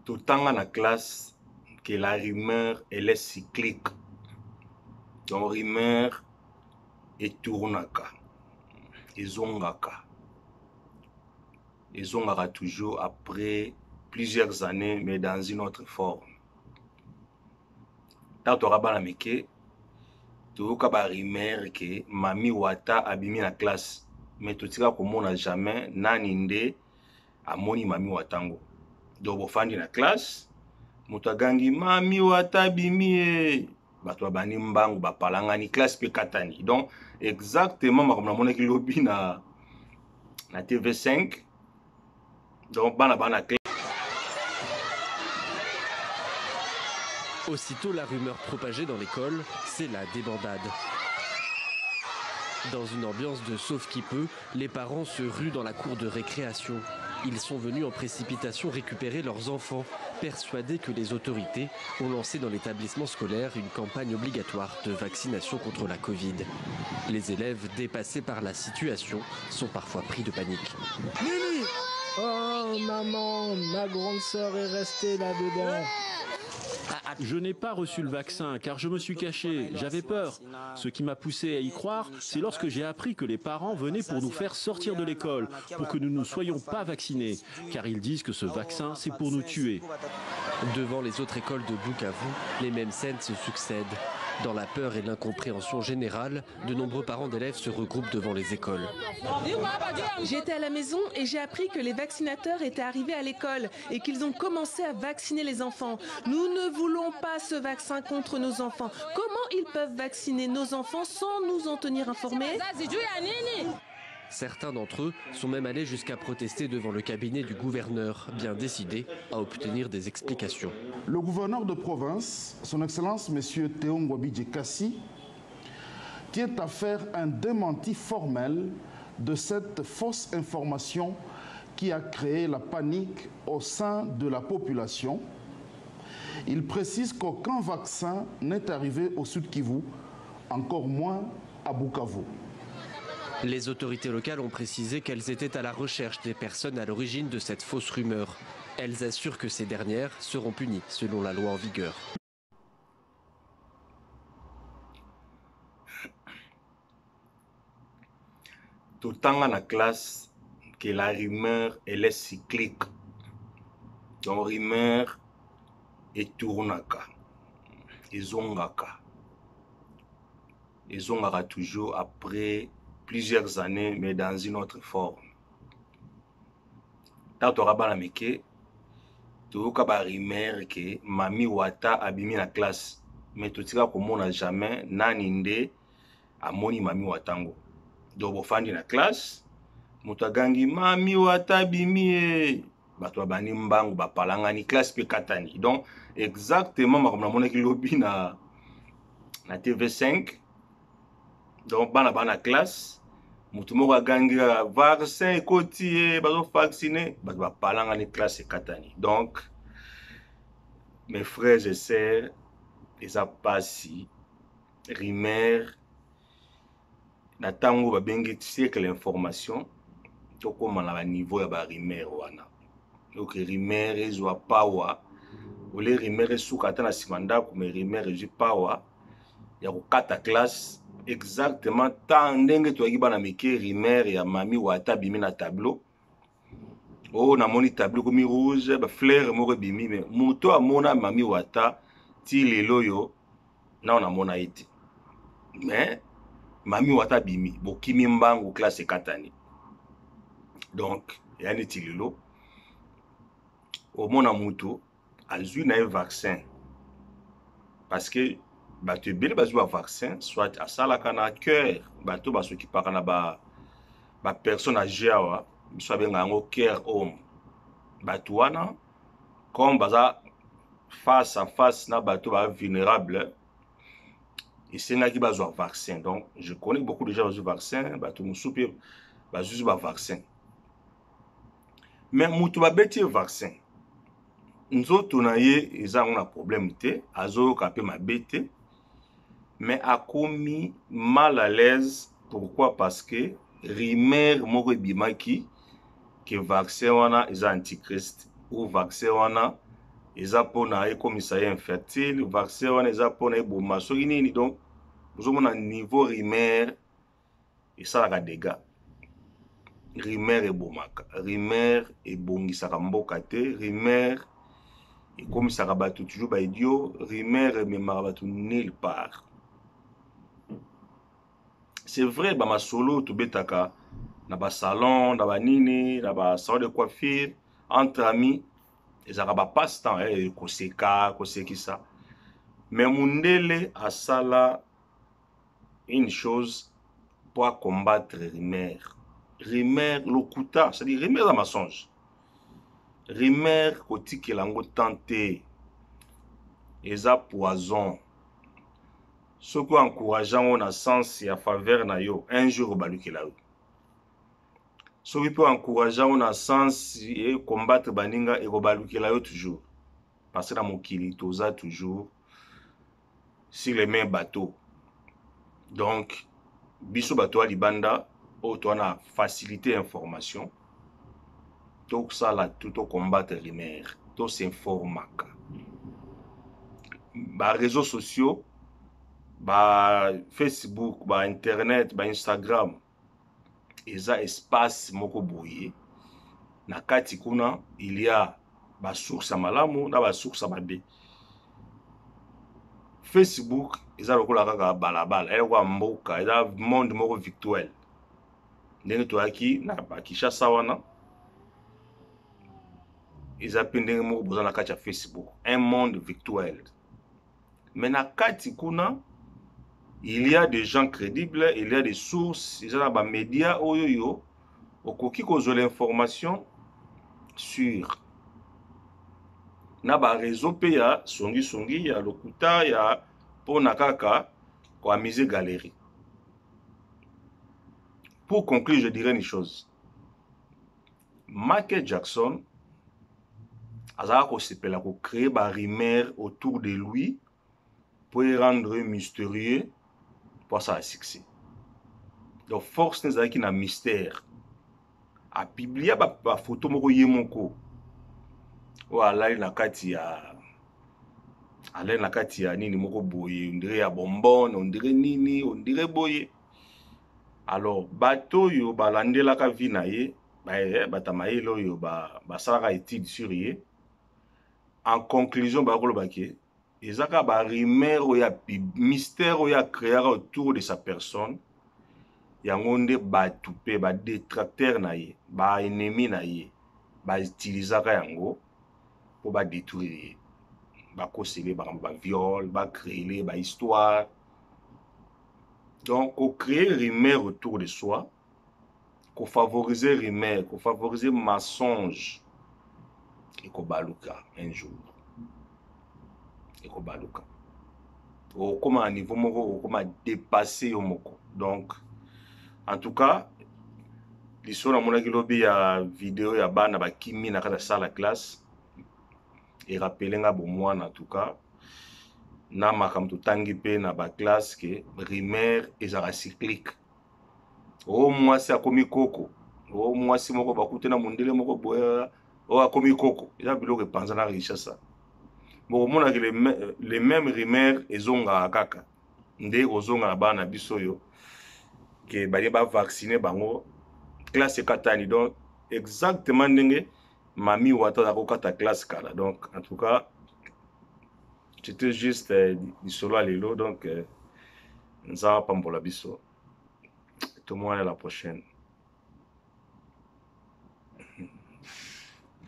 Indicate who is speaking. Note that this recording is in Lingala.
Speaker 1: Tout le temps dans la classe que la rumeur elle est cyclique. Donc rumeur est tournaka, ezongaka toujours après plusieurs années, mais dans une autre forme. Tant tu auras meke, tu auras rumeur que Mami Wata abimi la classe, mais tu tira comme on jamais naninde amoni Mami Watango. Donc au fin de la classe, mutagangi Mami Wata abimi bato bani mbangu bapalangani classe pe katani. Donc exactement comme la monnaie qui lobby na TV5. Donc bana classe.
Speaker 2: Aussitôt la rumeur propagée dans l'école, c'est la débandade. Dans une ambiance de sauf qui peut, les parents se ruent dans la cour de récréation. Ils sont venus en précipitation récupérer leurs enfants, persuadés que les autorités ont lancé dans l'établissement scolaire une campagne obligatoire de vaccination contre la Covid. Les élèves, dépassés par la situation, sont parfois pris de panique.
Speaker 3: Lily! Oh maman, ma grande sœur est restée là-dedans.
Speaker 4: Je n'ai pas reçu le vaccin car je me suis caché, j'avais peur. Ce qui m'a poussé à y croire, c'est lorsque j'ai appris que les parents venaient pour nous faire sortir de l'école, pour que nous ne soyons pas vaccinés, car ils disent que ce vaccin, c'est pour nous tuer.
Speaker 2: Devant les autres écoles de Bukavu, les mêmes scènes se succèdent. Dans la peur et l'incompréhension générale, de nombreux parents d'élèves se regroupent devant les écoles.
Speaker 5: J'étais à la maison et j'ai appris que les vaccinateurs étaient arrivés à l'école et qu'ils ont commencé à vacciner les enfants. Nous ne voulons pas ce vaccin contre nos enfants. Comment ils peuvent vacciner nos enfants sans nous en tenir informés ?
Speaker 2: Certains d'entre eux sont même allés jusqu'à protester devant le cabinet du gouverneur, bien décidé à obtenir des explications.
Speaker 6: Le gouverneur de province, son Excellence M. Théo Ngwabidje Kassi, tient à faire un démenti formel de cette fausse information qui a créé la panique au sein de la population. Il précise qu'aucun vaccin n'est arrivé au Sud Kivu, encore moins à Bukavu.
Speaker 2: Les autorités locales ont précisé qu'elles étaient à la recherche des personnes à l'origine de cette fausse rumeur. Elles assurent que ces dernières seront punies selon la loi en vigueur.
Speaker 1: Tout le temps dans la classe que la rumeur elle est cyclique. Donc rumeur est tournaka, ezongaka toujours après plusieurs années, mais dans une autre forme. Tant tu auras meke, tu auras rumeur que Mami Wata abimi la classe, mais tu tira comme on jamais naninde amoni Mami Watango. Donc au fin de la classe, mutagangi Mami Wata abimi bato bani mbangu bapalangani classe pe katani. Donc exactement comme la monnaie qui lobby na TV5. Donc bana classe mutu moko agangi vaccin ekoti bazo vacciner bato bapalangani classe e katani. Donc mes frères et sœurs, eza pasi rumeur na tango babengi siècle l'information tokoma na ba niveau ya ba rumeur wana. Donc rumeur ezwa power, ole rumeur esuka ata na sima ndako, mais rumeur ezwi power ya kokata classe. Exactement tant ndenge toyaki bana mike rumeur ya Mami Wata bimi na tableau. Oh na moni tableau komi rouge ba fleur moko bimi, mais moto amona Mami Wata ti lelo yo na ona mona ite. Mais Mami Wata bimi bokimi mbangu classe katani. Donc yani ti lelo au mona mutu azui na vaccin parce que bato ebele bazwi ba vaccin soit asalaka na cœur, bato basokipaka na ba personne âgée awa biso abenga yango care home. Bato wana comme baza face à face na bato ba vulnérable esengaki bazwa vaccin. Donc je connais beaucoup de gens bazwi vaccin, bato mosusu mpe bazwi ba vaccin, mais mutu babeti vaccin nzoto na ye eza na problème te, azoyoka mpe mabe te, mais akomi mal à l'aise. Pourquoi? Parce que rumeur moko ebimaki que vaccin wana eza antichrist ou vaccin wana eza pona ekomisa ye infertile, vaccin wana eza pona eboma soki nini. Donc ozomona niveau rumeur esalaka dégâts. Rumeur ebomaka, rumeur ebongisaka mboka te, rumeur ekomisaka bato toujours ba idiot, rumeur ememaka bato nulle part. C'est vrai, ba masolo tobetaka na ba salon, na ba nini, na ba salon de coiffure entre amis, ezaka ba passe-temps koseka, kosekisa. Mais mundele asala une chose pour combattre rumeur. Rumeur lokuta, c'est-à-dire rumeur la mensonge. Rumeur kotikela ngo tenter, eza poison. Ce qui encourageant na sens ya faveur na yo, un jour balukela yo. Ce qui peut encourager na sens et combattre baninga et balukela yo toujours. Parce que na mokili toza toujours sur les mêmes bateaux. Donc biso bateau à libanda o to na facilité information. Donc ça là tout au combattre rumeur, tout s'informaka. Ba réseaux sociaux, ba Facebook, ba internet, ba Instagram, eza espace moko boye. Na kati kuna il y a ba source malamu na ba source mabe. Facebook eza lokola kaka balabala, eza kwa mboka, eza monde moko virtuel. Ndenge to aki na ba Kinshasa wana eza pendenge moko boza na kati ya Facebook, un monde virtuel. Mais na kati kuna il y a des gens crédibles, il y a des sources, il y a des médias oyoyo okoki kozwa l'information sur na ba réseau pe ya songi ya lokuta ya pona kaka ko amuser galerie. Pour conclure, je dirais une chose. Michael Jackson azala ko sepela ko créer ba rumeur autour de lui pour y rendre mystérieux pour ça succès. Donc force n'est qui na mystère. A publier ba photo moko yemoko. Wala na kati ya ale na kati ya nini moko boye, on dirait ya bonbon, on dirait nini, on dirait boye. Alors bato yo balandela ka vi na ye, batamaye lo yo ba salaka étude sur ye. En conclusion ba koloba ke ezaka ba rumeur ou ya mystère ou ya créé autour de sa personne. Yango nde batu pe ba détracteur na ye, ba ennemi na ye, ba utilisaka yango pour ba détruire, ba kosele ba viol, ba créer ba histoire. Donc, on crée rumeur autour de soi, qu'on favorise rumeur, qu'on favorise mensonge, et qu'on baluka un jour. Et qu'on baluka. Ou comme à un niveau moko, ou comme à dépasser au moko. Donc, en tout cas, l'histoire de mon agilobi ya vidéo ya bana ba kimi na kata sa la classe. Et rappeler nga bon moi en tout cas. Na makamto tangi pe na ba classe que rumeur ezara cyclique. O mwasi akomi koko, o mwasi moko bakute na mundele moko boya, o akomi koko. Eza biloko epanza na richesse. Bon mona que les mêmes rumeurs ezonga kaka. Nde ozonga na bana biso yo que bali ba vacciner bango classe katani. Donc exactement ndenge mami wata na kokata classe kala. Donc en tout cas c'était juste du solo à l'élo, donc nous allons pas pour la biso. Tout le monde à la prochaine.